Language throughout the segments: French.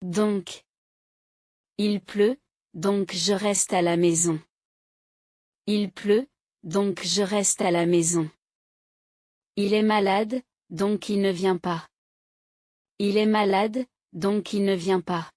Donc. Il pleut, donc je reste à la maison. Il pleut, donc je reste à la maison. Il est malade, donc il ne vient pas. Il est malade, donc il ne vient pas.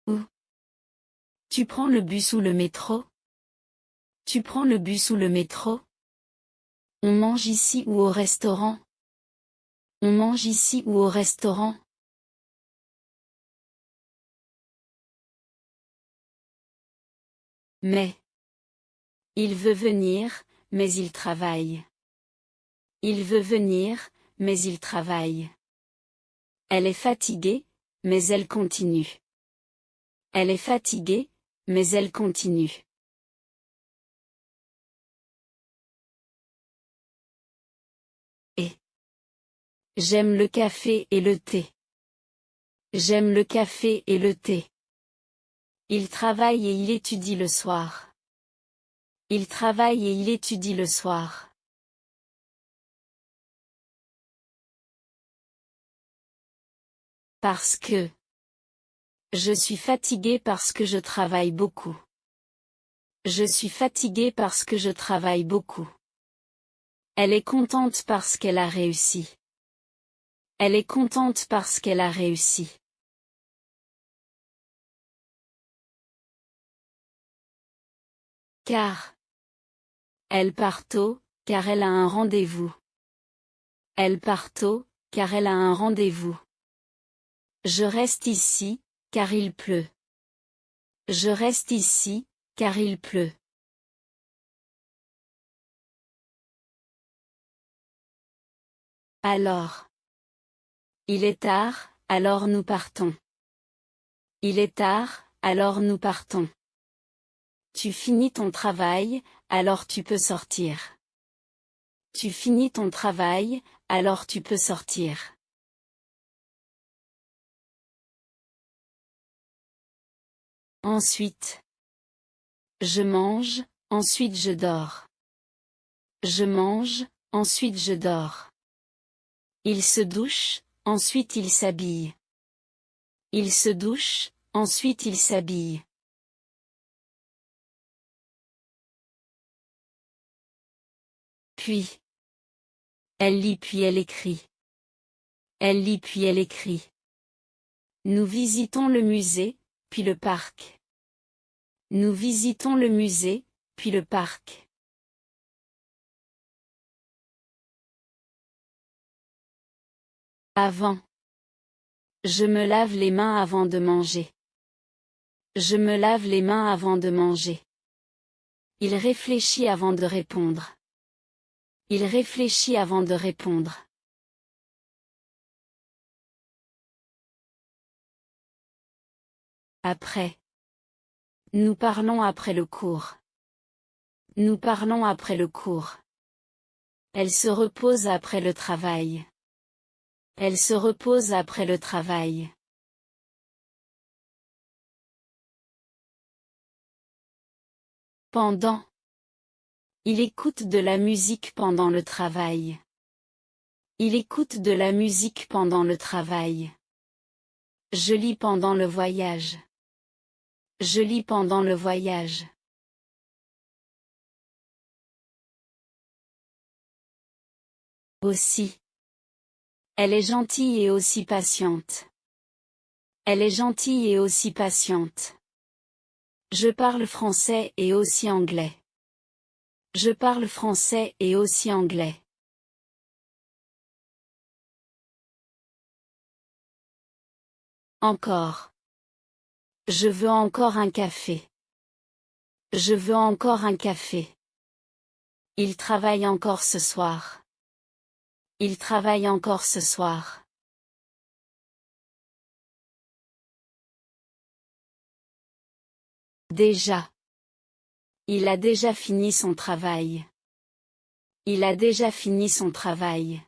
Où? Tu prends le bus ou le métro? Tu prends le bus ou le métro? On mange ici ou au restaurant? On mange ici ou au restaurant? Mais. Il veut venir, mais il travaille. Il veut venir, mais il travaille. Elle est fatiguée, mais elle continue. Elle est fatiguée, mais elle continue. Et. J'aime le café et le thé. J'aime le café et le thé. Il travaille et il étudie le soir. Il travaille et il étudie le soir. Parce que. Je suis fatigué parce que je travaille beaucoup. Je suis fatigué parce que je travaille beaucoup. Elle est contente parce qu'elle a réussi. Elle est contente parce qu'elle a réussi. Car. Elle part tôt, car elle a un rendez-vous. Elle part tôt, car elle a un rendez-vous. Je reste ici, car il pleut. Je reste ici, car il pleut. Alors. Il est tard, alors nous partons. Il est tard, alors nous partons. Tu finis ton travail, alors tu peux sortir. Tu finis ton travail, alors tu peux sortir. Ensuite. Je mange, ensuite je dors. Je mange, ensuite je dors. Il se douche, ensuite il s'habille. Il se douche, ensuite il s'habille. Puis. Elle lit puis elle écrit. Elle lit puis elle écrit. Nous visitons le musée, puis le parc. Nous visitons le musée, puis le parc. Avant. Je me lave les mains avant de manger. Je me lave les mains avant de manger. Il réfléchit avant de répondre. Il réfléchit avant de répondre. Après. Nous parlons après le cours. Nous parlons après le cours. Elle se repose après le travail. Elle se repose après le travail. Pendant. Il écoute de la musique pendant le travail. Il écoute de la musique pendant le travail. Je lis pendant le voyage. Je lis pendant le voyage. Aussi. Elle est gentille et aussi patiente. Elle est gentille et aussi patiente. Je parle français et aussi anglais. Je parle français et aussi anglais. Encore. Je veux encore un café. Je veux encore un café. Il travaille encore ce soir. Il travaille encore ce soir. Déjà. Il a déjà fini son travail. Il a déjà fini son travail.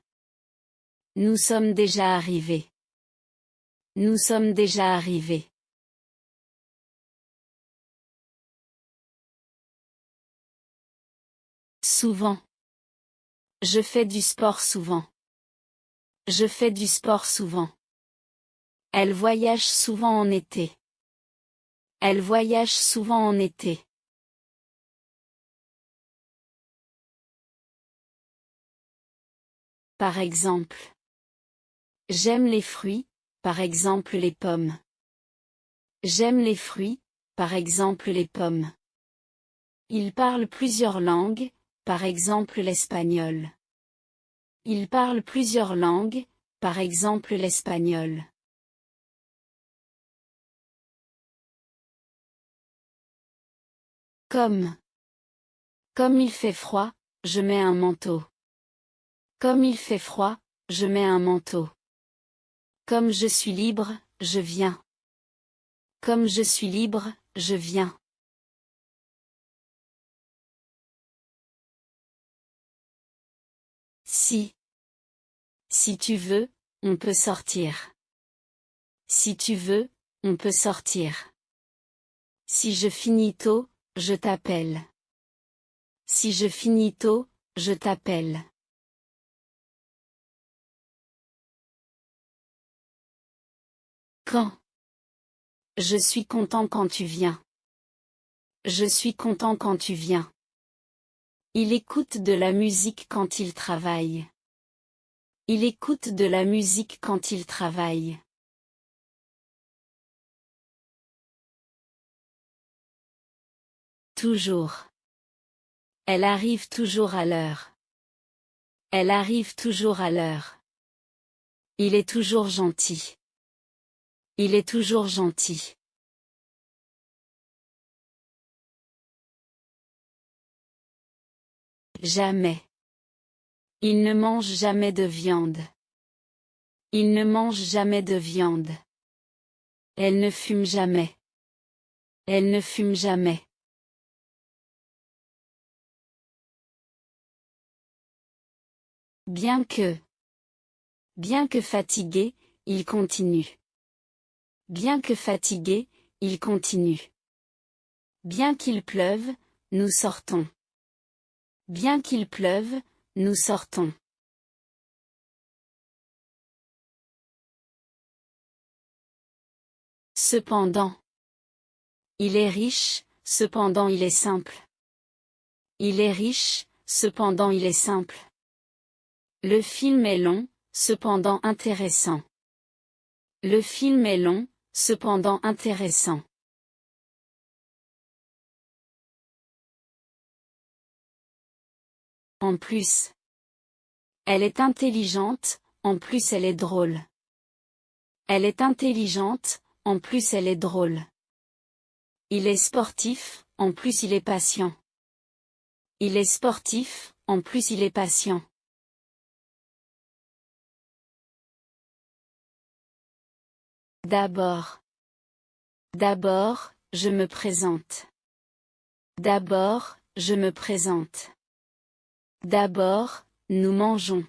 Nous sommes déjà arrivés. Nous sommes déjà arrivés. Souvent. Je fais du sport souvent. Je fais du sport souvent. Elle voyage souvent en été. Elle voyage souvent en été. Par exemple. J'aime les fruits, par exemple les pommes. J'aime les fruits, par exemple les pommes. Il parle plusieurs langues, par exemple l'espagnol. Il parle plusieurs langues, par exemple l'espagnol. Comme. Comme il fait froid, je mets un manteau. Comme il fait froid, je mets un manteau. Comme je suis libre, je viens. Comme je suis libre, je viens. Si. Si tu veux, on peut sortir. Si tu veux, on peut sortir. Si je finis tôt, je t'appelle. Si je finis tôt, je t'appelle. Quand? Je suis content quand tu viens. Je suis content quand tu viens. Il écoute de la musique quand il travaille. Il écoute de la musique quand il travaille. Toujours. Elle arrive toujours à l'heure. Elle arrive toujours à l'heure. Il est toujours gentil. Il est toujours gentil. Jamais. Il ne mange jamais de viande. Il ne mange jamais de viande. Elle ne fume jamais. Elle ne fume jamais. Bien que fatigué, il continue. Bien que fatigué, il continue. Bien qu'il pleuve, nous sortons. Bien qu'il pleuve, nous sortons. Cependant. Il est riche, cependant il est simple. Il est riche, cependant il est simple. Le film est long, cependant intéressant. Le film est long, cependant intéressant. En plus. Elle est intelligente, en plus elle est drôle. Elle est intelligente, en plus elle est drôle. Il est sportif, en plus il est patient. Il est sportif, en plus il est patient. D'abord. D'abord, je me présente. D'abord, je me présente. D'abord, nous mangeons.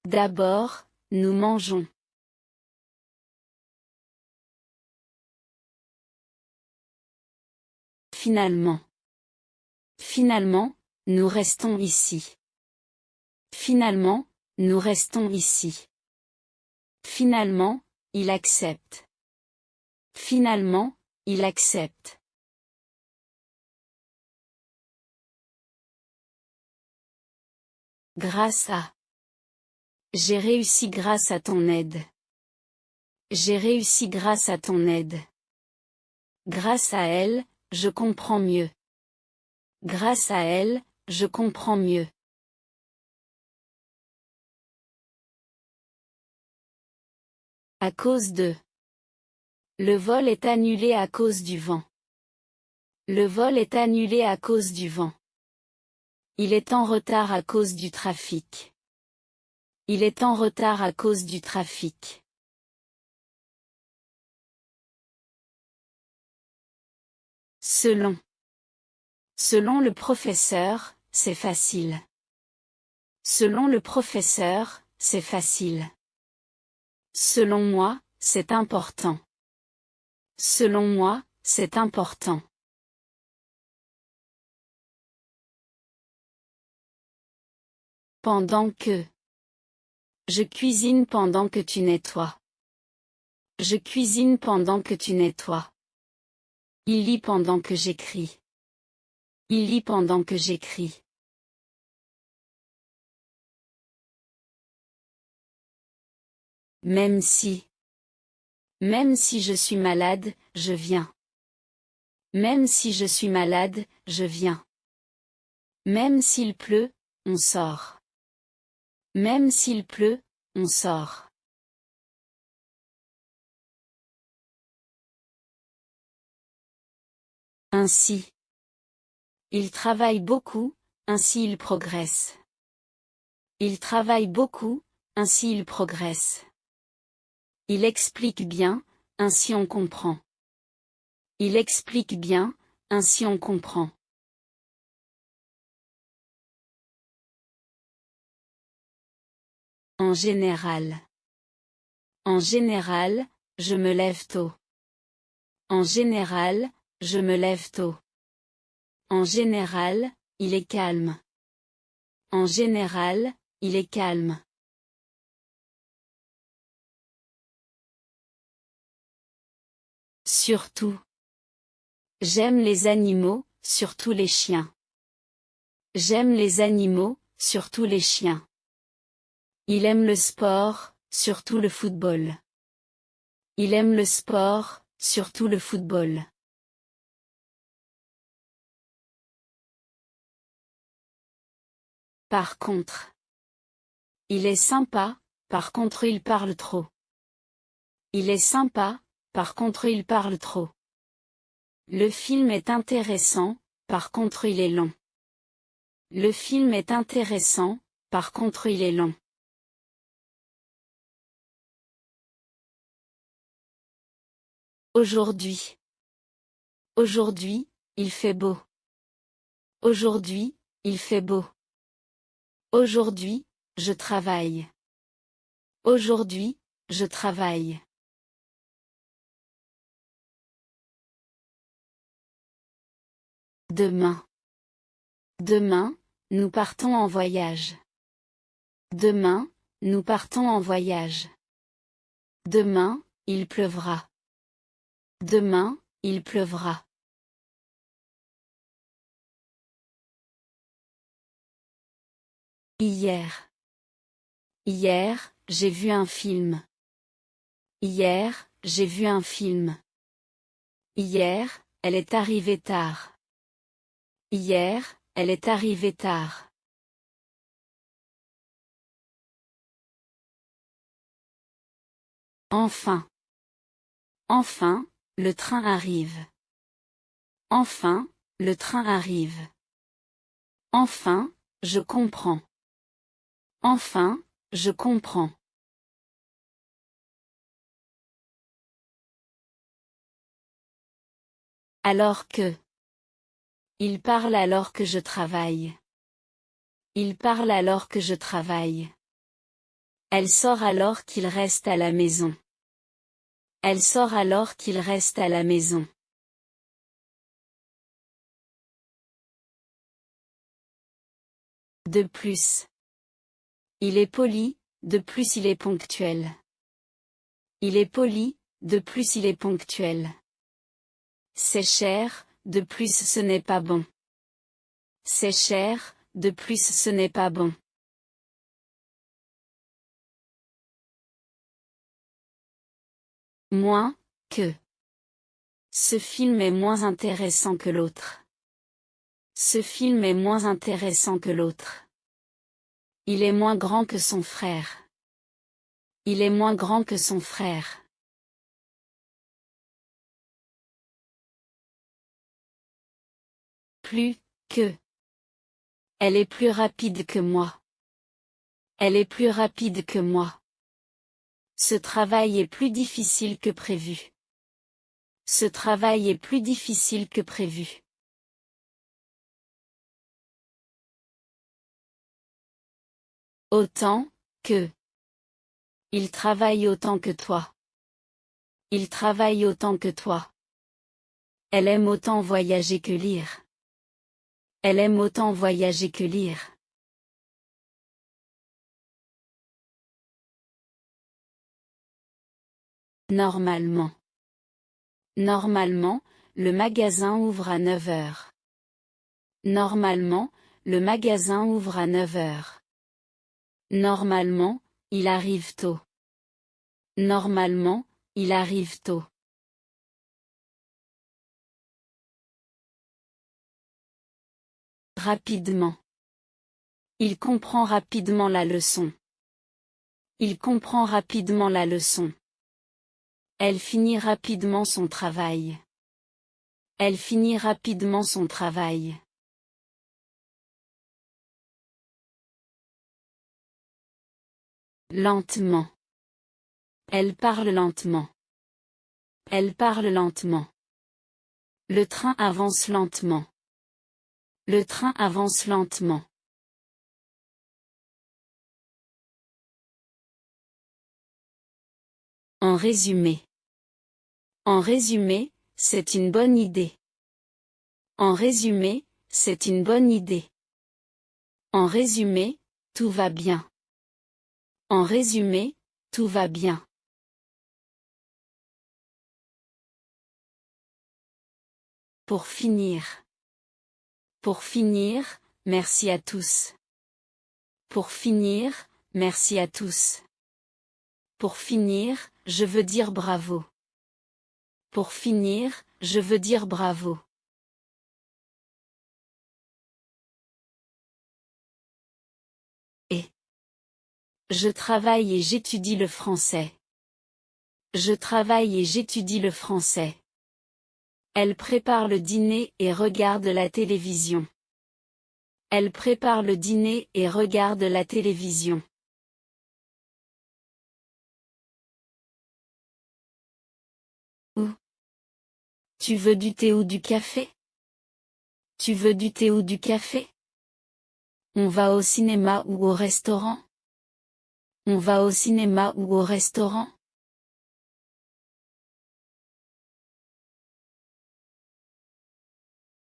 D'abord, nous mangeons. Finalement. Finalement, nous restons ici. Finalement, nous restons ici. Finalement, il accepte. Finalement, il accepte. Grâce à. J'ai réussi grâce à ton aide. J'ai réussi grâce à ton aide. Grâce à elle, je comprends mieux. Grâce à elle, je comprends mieux. À cause de. Le vol est annulé à cause du vent. Le vol est annulé à cause du vent. Il est en retard à cause du trafic. Il est en retard à cause du trafic. Selon. Selon le professeur, c'est facile. Selon le professeur, c'est facile. Selon moi, c'est important. Selon moi, c'est important. Pendant que. Je cuisine pendant que tu nettoies. Je cuisine pendant que tu nettoies. Il lit pendant que j'écris. Il lit pendant que j'écris. Même si. Même si je suis malade, je viens. Même si je suis malade, je viens. Même s'il pleut, on sort. Même s'il pleut, on sort. Ainsi. Il travaille beaucoup, ainsi il progresse. Il travaille beaucoup, ainsi il progresse. Il explique bien, ainsi on comprend. Il explique bien, ainsi on comprend. En général. En général, je me lève tôt. En général, je me lève tôt. En général, il est calme. En général, il est calme. Surtout. J'aime les animaux, surtout les chiens. J'aime les animaux, surtout les chiens. Il aime le sport, surtout le football. Il aime le sport, surtout le football. Par contre. Il est sympa, par contre il parle trop. Il est sympa, par contre il parle trop. Le film est intéressant, par contre il est long. Le film est intéressant, par contre il est long. Aujourd'hui. Aujourd'hui, il fait beau. Aujourd'hui, il fait beau. Aujourd'hui, je travaille. Aujourd'hui, je travaille. Demain. Demain, nous partons en voyage. Demain, nous partons en voyage. Demain, il pleuvra. Demain, il pleuvra. Hier. Hier, j'ai vu un film. Hier, j'ai vu un film. Hier, elle est arrivée tard. Hier, elle est arrivée tard. Enfin. Enfin, le train arrive. Enfin, le train arrive. Enfin, je comprends. Enfin, je comprends. Alors que. Il parle alors que je travaille. Il parle alors que je travaille. Elle sort alors qu'il reste à la maison. Elle sort alors qu'il reste à la maison. De plus. Il est poli, de plus il est ponctuel. Il est poli, de plus il est ponctuel. C'est cher, de plus ce n'est pas bon. C'est cher, de plus ce n'est pas bon. Moins, que. Ce film est moins intéressant que l'autre. Ce film est moins intéressant que l'autre. Il est moins grand que son frère. Il est moins grand que son frère. Plus, que. Elle est plus rapide que moi. Elle est plus rapide que moi. Ce travail est plus difficile que prévu. Ce travail est plus difficile que prévu. Autant, que. Il travaille autant que toi. Il travaille autant que toi. Elle aime autant voyager que lire. Elle aime autant voyager que lire. Normalement. Normalement, le magasin ouvre à 9 heures. Normalement, le magasin ouvre à 9 heures. Normalement, il arrive tôt. Normalement, il arrive tôt. Rapidement. Il comprend rapidement la leçon. Il comprend rapidement la leçon. Elle finit rapidement son travail. Elle finit rapidement son travail. Lentement. Elle parle lentement. Elle parle lentement. Le train avance lentement. Le train avance lentement. En résumé. En résumé, c'est une bonne idée. En résumé, c'est une bonne idée. En résumé, tout va bien. En résumé, tout va bien. Pour finir. Pour finir, merci à tous. Pour finir, merci à tous. Pour finir, je veux dire bravo. Pour finir, je veux dire bravo. Et. Je travaille et j'étudie le français. Je travaille et j'étudie le français. Elle prépare le dîner et regarde la télévision. Elle prépare le dîner et regarde la télévision. Où? Tu veux du thé ou du café? Tu veux du thé ou du café? On va au cinéma ou au restaurant? On va au cinéma ou au restaurant?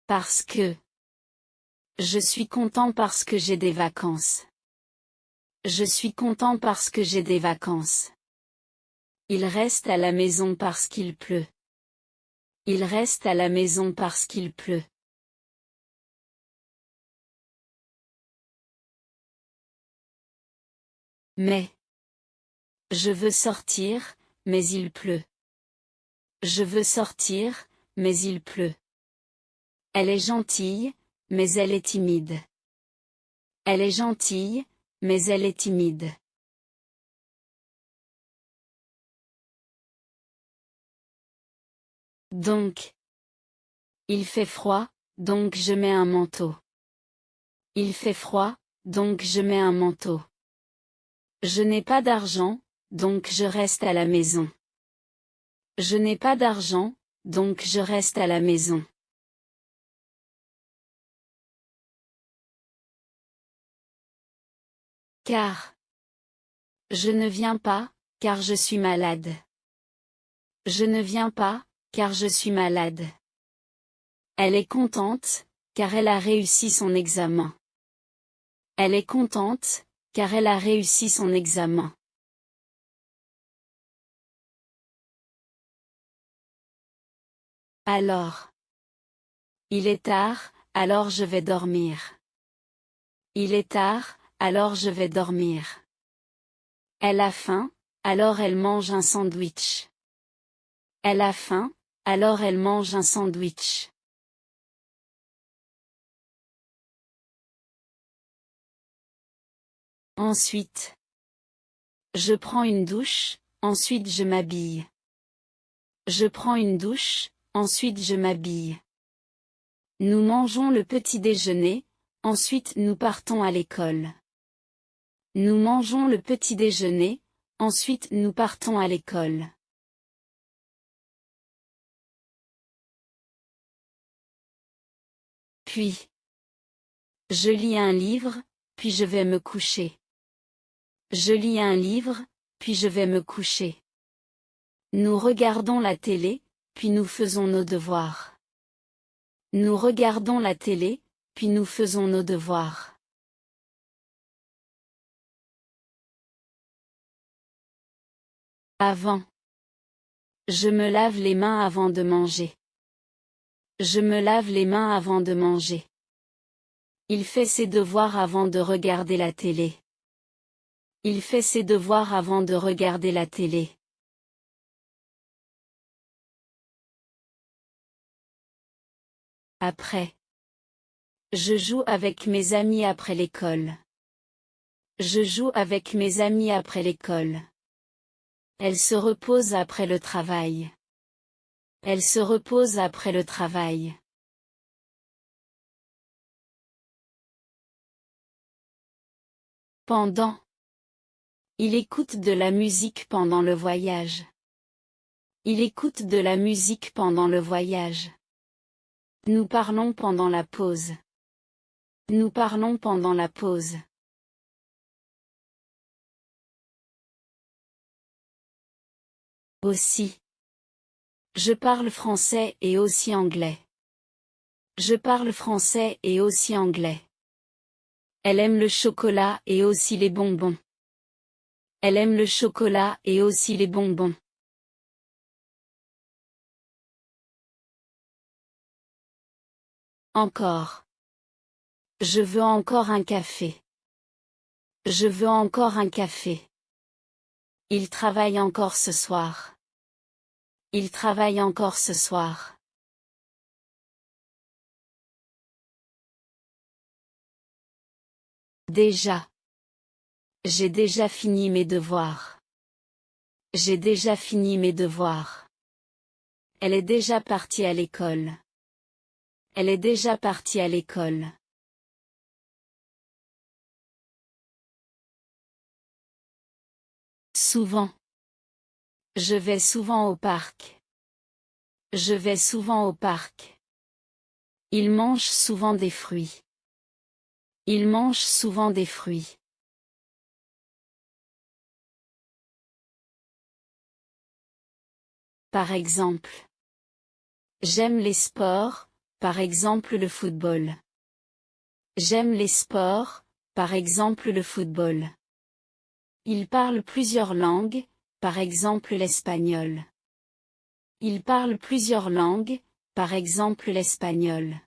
Parce que. Je suis content parce que j'ai des vacances. Je suis content parce que j'ai des vacances. Il reste à la maison parce qu'il pleut. Il reste à la maison parce qu'il pleut. Mais. Je veux sortir, mais il pleut. Je veux sortir, mais il pleut. Elle est gentille, mais elle est timide. Elle est gentille, mais elle est timide. Donc. Il fait froid, donc je mets un manteau. Il fait froid, donc je mets un manteau. Je n'ai pas d'argent, donc je reste à la maison. Je n'ai pas d'argent, donc je reste à la maison. Car. Je ne viens pas, car je suis malade. Je ne viens pas, car je suis malade. Elle est contente, car elle a réussi son examen. Elle est contente, car elle a réussi son examen. Alors. Il est tard, alors je vais dormir. Il est tard, alors je vais dormir. Elle a faim, alors elle mange un sandwich. Elle a faim, alors elle mange un sandwich. Ensuite. Je prends une douche, ensuite je m'habille. Je prends une douche, ensuite je m'habille. Nous mangeons le petit déjeuner, ensuite nous partons à l'école. Nous mangeons le petit déjeuner, ensuite nous partons à l'école. Puis. Je lis un livre, puis je vais me coucher. Je lis un livre, puis je vais me coucher. Nous regardons la télé, puis nous faisons nos devoirs. Nous regardons la télé, puis nous faisons nos devoirs. Avant. Je me lave les mains avant de manger. Je me lave les mains avant de manger. Il fait ses devoirs avant de regarder la télé. Il fait ses devoirs avant de regarder la télé. Après. Je joue avec mes amis après l'école. Je joue avec mes amis après l'école. Elle se repose après le travail. Elle se repose après le travail. Pendant. Il écoute de la musique pendant le voyage. Il écoute de la musique pendant le voyage. Nous parlons pendant la pause. Nous parlons pendant la pause. Aussi. Je parle français et aussi anglais. Je parle français et aussi anglais. Elle aime le chocolat et aussi les bonbons. Elle aime le chocolat et aussi les bonbons. Encore. Je veux encore un café. Je veux encore un café. Il travaille encore ce soir. Il travaille encore ce soir. Déjà. J'ai déjà fini mes devoirs. J'ai déjà fini mes devoirs. Elle est déjà partie à l'école. Elle est déjà partie à l'école. Souvent. Je vais souvent au parc. Je vais souvent au parc. Il mange souvent des fruits. Il mange souvent des fruits. Par exemple. J'aime les sports, par exemple le football. J'aime les sports, par exemple le football. Il parle plusieurs langues, par exemple l'espagnol. Il parle plusieurs langues, par exemple l'espagnol.